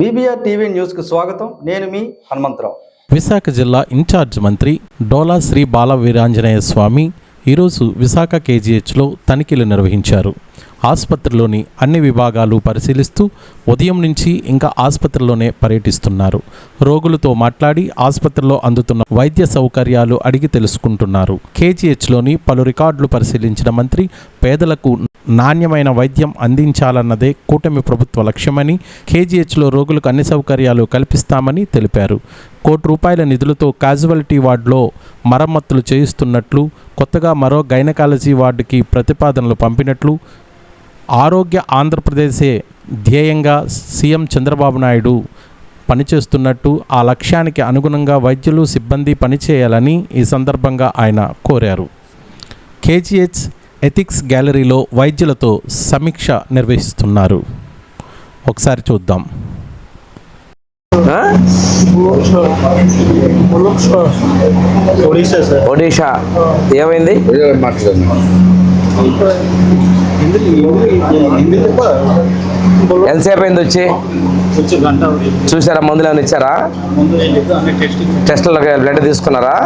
BBR TV న్యూస్కు స్వాగతం. నేను మీ హనుమంతరావు. విశాఖ జిల్లా ఇన్ఛార్జ్ మంత్రి డోలా శ్రీ బాల వీరాంజనేయ స్వామి ఈరోజు విశాఖ కేజీహెచ్లో తనిఖీలు నిర్వహించారు. ఆసుపత్రిలోని అన్ని విభాగాలు పరిశీలిస్తూ ఉదయం నుంచి ఇంకా ఆసుపత్రిలోనే పర్యటిస్తున్నారు. రోగులతో మాట్లాడి ఆసుపత్రిలో అందుతున్న వైద్య సౌకర్యాలు అడిగి తెలుసుకుంటున్నారు. కేజీహెచ్లోని పలు రికార్డులు పరిశీలించిన మంత్రి పేదలకు నాణ్యమైన వైద్యం అందించాలన్నదే కూటమి ప్రభుత్వ లక్ష్యమని, కేజీహెచ్లో రోగులకు అన్ని సౌకర్యాలు కల్పిస్తామని తెలిపారు. ₹1 నిధులతో క్యాజువాలిటీ వార్డులో మరమ్మతులు చేయిస్తున్నట్లు, కొత్తగా మరో గైనకాలజీ వార్డుకి ప్రతిపాదనలు పంపినట్లు, ఆరోగ్య ఆంధ్రప్రదేశే ధ్యేయంగా సీఎం చంద్రబాబు నాయుడు పనిచేస్తున్నట్టు, ఆ లక్ష్యానికి అనుగుణంగా వైద్యులు సిబ్బంది పనిచేయాలని ఈ సందర్భంగా ఆయన కోరారు. కేజీహెచ్ ఎథిక్స్ గ్యాలరీలో వైద్యులతో సమీక్ష నిర్వహిస్తున్నారు. ఒకసారి చూద్దాం. ఒడిషా ఏమైంది? ఎంతసేపు అయింది వచ్చి? చూసారా? మందులు ఏమైనా ఇచ్చారా? టెస్టులు బ్లడ్ తీసుకున్నారా?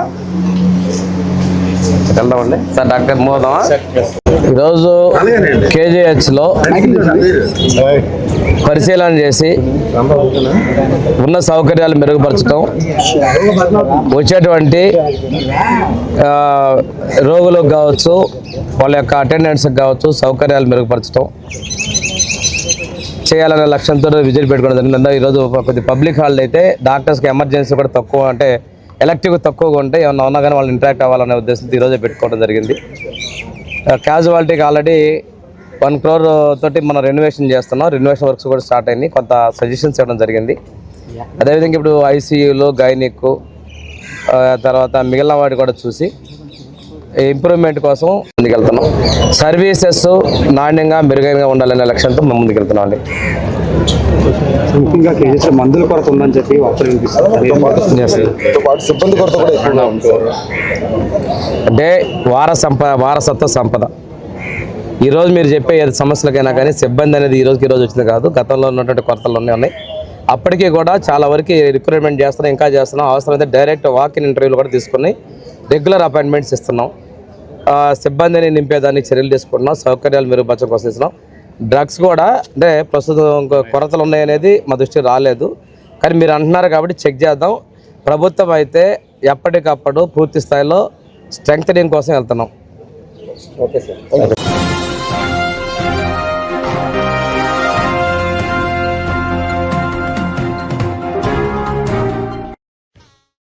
వెళ్దామండి సార్. డాక్టర్ మోదామా? ఈరోజు కేజీహెచ్లో పరిశీలన చేసి ఉన్న సౌకర్యాలు మెరుగుపరచడం, వచ్చేటువంటి రోగులకు కావచ్చు, వాళ్ళ యొక్క అటెండెన్స్కి కావచ్చు సౌకర్యాలు మెరుగుపరచడం చేయాలనే లక్ష్యంతో విజిట్ పెట్టుకోవడం జరిగింది. ఈరోజు కొద్ది పబ్లిక్ హాలిడే అయితే డాక్టర్స్కి ఎమర్జెన్సీ కూడా తక్కువ, అంటే ఎలక్టివ్ తక్కువగా ఉంటే ఏమన్నా ఉన్నా కానీ వాళ్ళు ఇంటరాక్ట్ అవ్వాలనే ఉద్దేశంతో ఈరోజే పెట్టుకోవడం జరిగింది. క్యాజువాలిటీకి ఆల్రెడీ 1 crore తోటి మనం రెనోవేషన్ చేస్తున్నాం. రెనోవేషన్ వర్క్స్ కూడా స్టార్ట్ అయింది. కొంత సజెషన్స్ ఇవ్వడం జరిగింది. అదేవిధంగా ఇప్పుడు ఐసీయూలో గైనిక్ తర్వాత మిగిలిన వాటి కూడా చూసి ఇంప్రూవ్మెంట్ కోసం ముందుకెళ్తున్నాం. సర్వీసెస్ నాణ్యంగా మెరుగైనగా ఉండాలనే లక్ష్యంతో మేము ముందుకెళ్తున్నాం అండి. ముఖ్యంగా కేజీహెచ్లో మందుల కొరత ఉందని చెప్పి సిబ్బంది కొరత కూడా ఎక్కువగా ఉంటుంది. అంటే వారసత్వ సంపద. ఈరోజు మీరు చెప్పే సమస్యలకైనా కానీ సిబ్బంది అనేది ఈ రోజుకి ఈరోజు వచ్చింది కాదు. గతంలో ఉన్నటువంటి కొరతలు ఉన్నాయి. అప్పటికీ కూడా చాలా వరకు రిక్రూట్మెంట్ చేస్తున్నాం, ఇంకా చేస్తున్నాం. అవసరమైతే డైరెక్ట్ వాక్-ఇన్ ఇంటర్వ్యూలు కూడా తీసుకుని రెగ్యులర్ అపాయింట్మెంట్స్ ఇస్తున్నాం. సిబ్బందిని నింపేదానికి చర్యలు తీసుకుంటున్నాం. సౌకర్యాలు మెరుగుపరచడం కోసం ఇస్తున్నాం. డ్రగ్స్ కూడా అంటే ప్రస్తుతం కొరతలు ఉన్నాయనేది మా దృష్టికి రాలేదు, కానీ మీరు అంటున్నారు కాబట్టి చెక్ చేద్దాం. ప్రభుత్వం అయితే ఎప్పటికప్పుడు పూర్తి స్థాయిలో స్ట్రెంగ్తనింగ్ కోసం వెళ్తున్నాం. Okay sir.